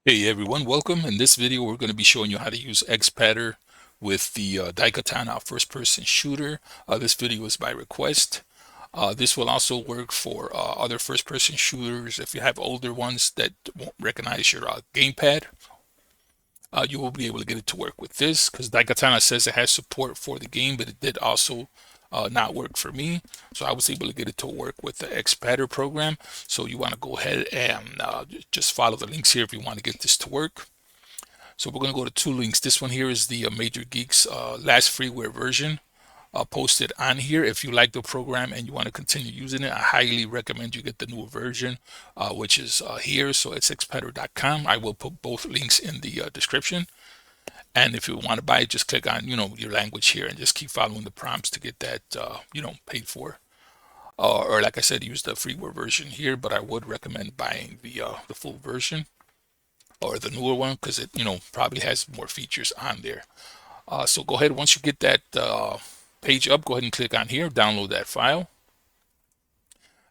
Hey everyone, welcome. In this video, we're going to be showing you how to use Xpadder with the Daikatana first-person shooter. This video is by request. This will also work for other first-person shooters. If you have older ones that won't recognize your gamepad, you will be able to get it to work with this because Daikatana says it has support for the game, but it did also not work for me. So I was able to get it to work with the Xpadder program. So you want to go ahead and just follow the links here if you want to get this to work. So we're going to go to two links. This one here is the Major Geeks last freeware version posted on here. If you like the program and you want to continue using it, I highly recommend you get the newer version, which is here. So it's xpadder.com. I will put both links in the description. And if you want to buy it, just click on, your language here and just keep following the prompts to get that, paid for. Or like I said, use the freeware version here, but I would recommend buying the full version or the newer one because it, probably has more features on there. So go ahead, once you get that page up, go ahead and click on here, download that file.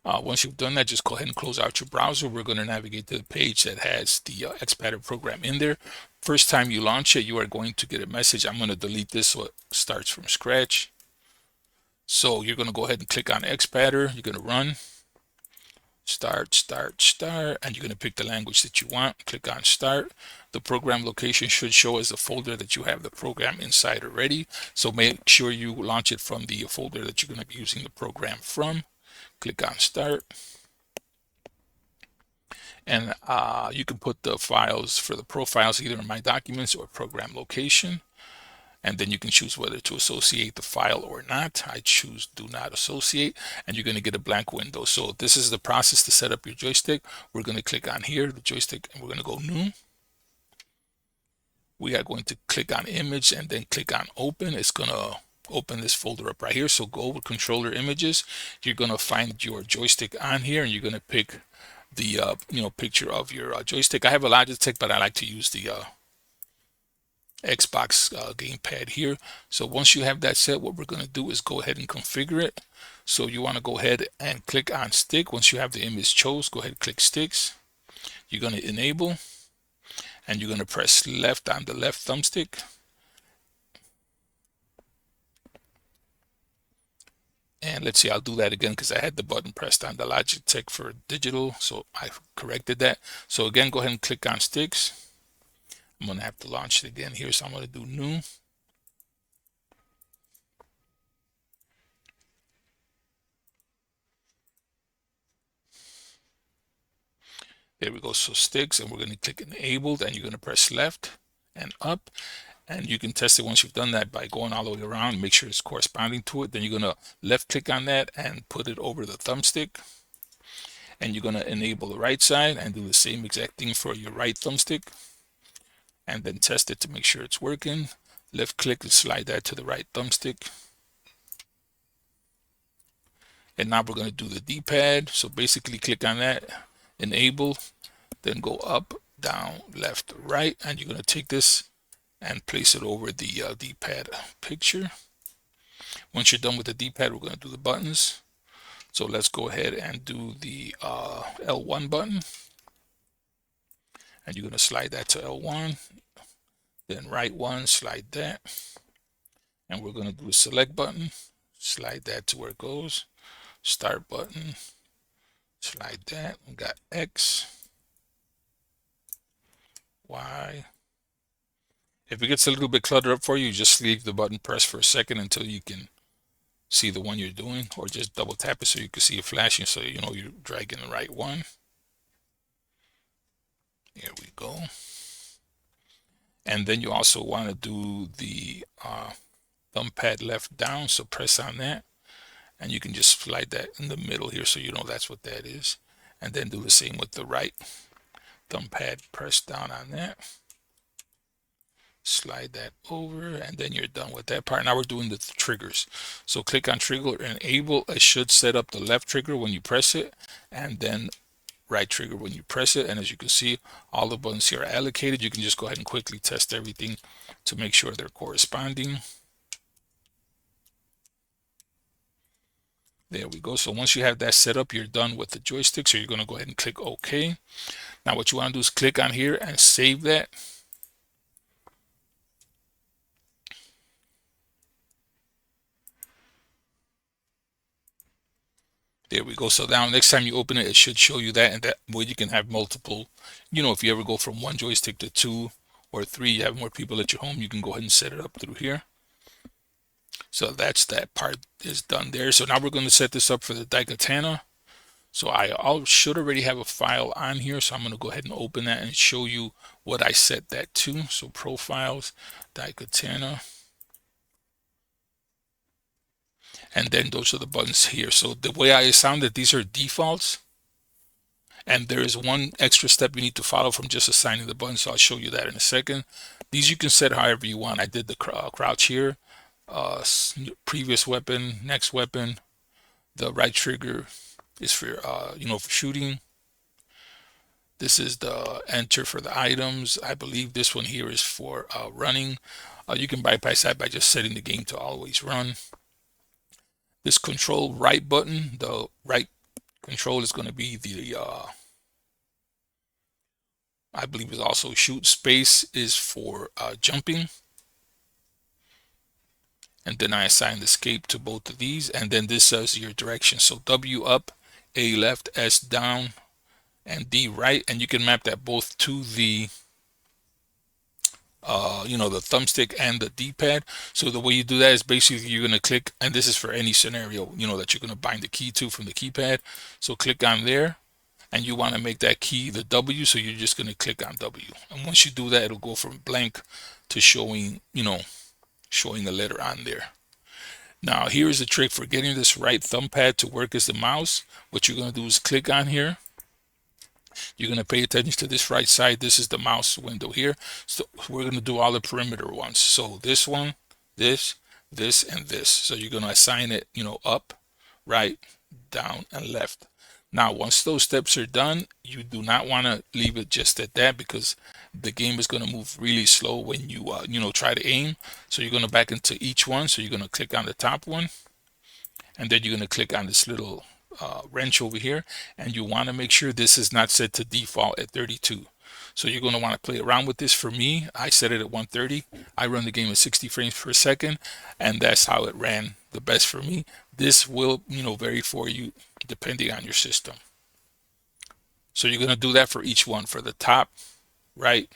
Once you've done that, just go ahead and close out your browser. We're going to navigate to the page that has the Xpadder program in there. First time you launch it, you are going to get a message. I'm going to delete this so it starts from scratch. So you're going to go ahead and click on Xpadder. You're going to run, start, and you're going to pick the language that you want. Click on start. The program location should show as a folder that you have the program inside already. So make sure you launch it from the folder that you're going to be using the program from. Click on start. And you can put the files for the profiles either in My Documents or Program Location. And then you can choose whether to associate the file or not. I choose Do Not Associate, and you're going to get a blank window. So this is the process to set up your joystick. We're going to click on here, the joystick, and we're going to go New. We are going to click on Image and then click on Open. It's going to open this folder up right here. So go with Controller Images. You're going to find your joystick on here, and you're going to pick the picture of your joystick. I have a Logitech, but I like to use the Xbox gamepad here. So once you have that set, what we're going to do is go ahead and configure it. So you want to go ahead and click on stick. Once you have the image chose, go ahead and click sticks. You're going to enable, and you're going to press left on the left thumbstick. And let's see, I'll do that again because I had the button pressed on the Logitech for digital, so I corrected that. So again, go ahead and click on sticks. I'm going to have to launch it again here, so I'm going to do new. There we go, so sticks, and we're going to click enabled, and you're going to press left and up. And you can test it once you've done that by going all the way around, make sure it's corresponding to it. Then you're going to left click on that and put it over the thumbstick. And you're going to enable the right side and do the same exact thing for your right thumbstick. And then test it to make sure it's working. Left click and slide that to the right thumbstick. And now we're going to do the D-pad. So basically click on that, enable, then go up, down, left, right, and you're going to take this and place it over the D-pad picture. Once you're done with the D-pad, we're going to do the buttons. So let's go ahead and do the L1 button. And you're going to slide that to L1. Then right one, slide that. And we're going to do the select button. Slide that to where it goes. Start button. Slide that. We got X, Y. If it gets a little bit cluttered up for you, just leave the button pressed for a second until you can see the one you're doing, or just double tap it so you can see it flashing so you know you're dragging the right one. Here we go. And then you also want to do the thumb pad left down, so press on that. And you can just slide that in the middle here so you know that's what that is. And then do the same with the right thumb pad, press down on that. Slide that over, and then you're done with that part. Now we're doing the triggers. So click on trigger and enable. It should set up the left trigger when you press it, and then right trigger when you press it. And as you can see, all the buttons here are allocated. You can just go ahead and quickly test everything to make sure they're corresponding. There we go. So once you have that set up, you're done with the joystick. So you're going to go ahead and click OK. Now what you want to do is click on here and save that. There we go. So now next time you open it, it should show you that, and that way you can have multiple, if you ever go from one joystick to 2 or 3, you have more people at your home, you can go ahead and set it up through here. So that's that part is done there. So now we're going to set this up for the Daikatana. So I should already have a file on here. So I'm going to go ahead and open that and show you what I set that to. So profiles, Daikatana. And then those are the buttons here. So the way I assigned it, these are defaults. And there is one extra step you need to follow from just assigning the buttons. So I'll show you that in a second. These you can set however you want. I did the crouch here, previous weapon, next weapon. The right trigger is for, for shooting. This is the enter for the items. I believe this one here is for running. You can bypass that by just setting the game to always run. This control right button, the right control is going to be the, I believe is also shoot. Space is for jumping. And then I assigned escape to both of these. And then this says your direction. So W up, A left, S down, and D right. And you can map that both to the the thumbstick and the D-pad. So the way you do that is basically you're going to click, and this is for any scenario that you're going to bind the key to from the keypad. So click on there, and you want to make that key the W, so you're just going to click on W. And once you do that, it'll go from blank to showing showing a letter on there. Now here's the trick for getting this right thumb pad to work as the mouse. What you're going to do is click on here. You're going to pay attention to this right side. This is the mouse window here. So we're going to do all the perimeter ones. So this one, this, and this. So you're going to assign it, up, right, down, and left. Now, once those steps are done, you do not want to leave it just at that, because the game is going to move really slow when you, try to aim. So you're going to back into each one. So you're going to click on the top one, and then you're going to click on this little wrench over here, and you want to make sure this is not set to default at 32. So you're going to want to play around with this. For me, I set it at 130. I run the game at 60 frames per second, and that's how it ran the best for me. This will vary for you depending on your system. So you're going to do that for each one, for the top, right,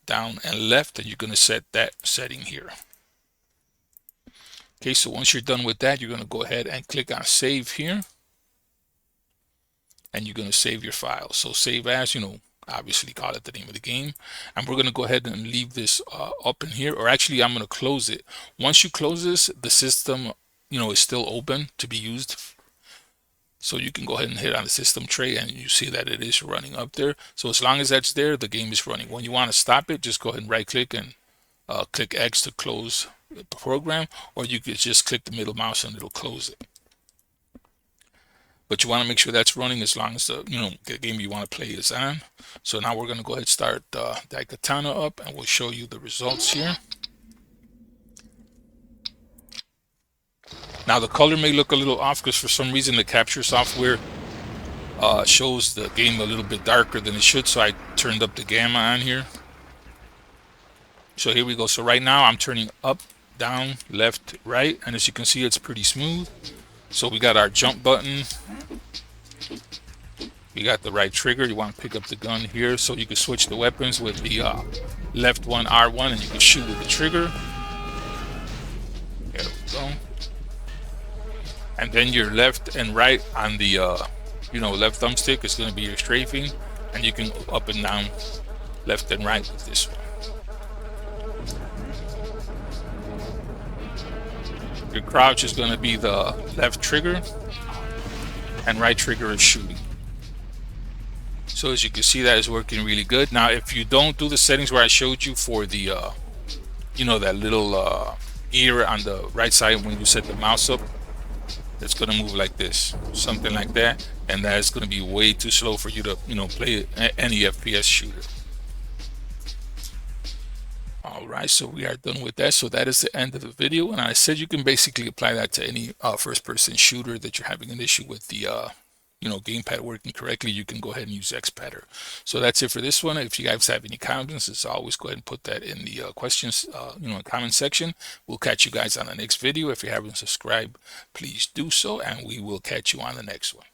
down, and left, and you're going to set that setting here. Okay, so once you're done with that, you're going to go ahead and click on save here, and you're going to save your file. So save as, obviously call it the name of the game. And we're going to go ahead and leave this up in here, or actually I'm going to close it. Once you close this, the system, is still open to be used. So you can go ahead and hit on the system tray, and you see that it is running up there. So as long as that's there, the game is running. When you want to stop it, just go ahead and right click and click X to close the program, or you could just click the middle mouse and it'll close it. But you want to make sure that's running as long as the game you want to play is on. So now we're going to go ahead and start Daikatana up, and we'll show you the results here. Now the color may look a little off because for some reason the capture software shows the game a little bit darker than it should. So I turned up the gamma on here. So here we go. So right now I'm turning up, down, left, right, and as you can see, it's pretty smooth. So we got our jump button. We got the right trigger. You want to pick up the gun here, so you can switch the weapons with the left one, R1, and you can shoot with the trigger. There we go. And then your left and right on the left thumbstick is going to be your strafing, and you can go up and down, left and right with this one. Your crouch is going to be the left trigger, and right trigger is shooting. So as you can see, that is working really good. Now, if you don't do the settings where I showed you for the, that little ear on the right side when you set the mouse up, it's going to move like this, something like that, and that is going to be way too slow for you to, play any FPS shooter. All All right, so we are done with that. So that is the end of the video. And I said you can basically apply that to any first-person shooter that you're having an issue with the gamepad working correctly. You can go ahead and use Xpadder. So that's it for this one. If you guys have any comments, as always, go ahead and put that in the questions, comment section. We'll catch you guys on the next video. If you haven't subscribed, please do so, and we will catch you on the next one.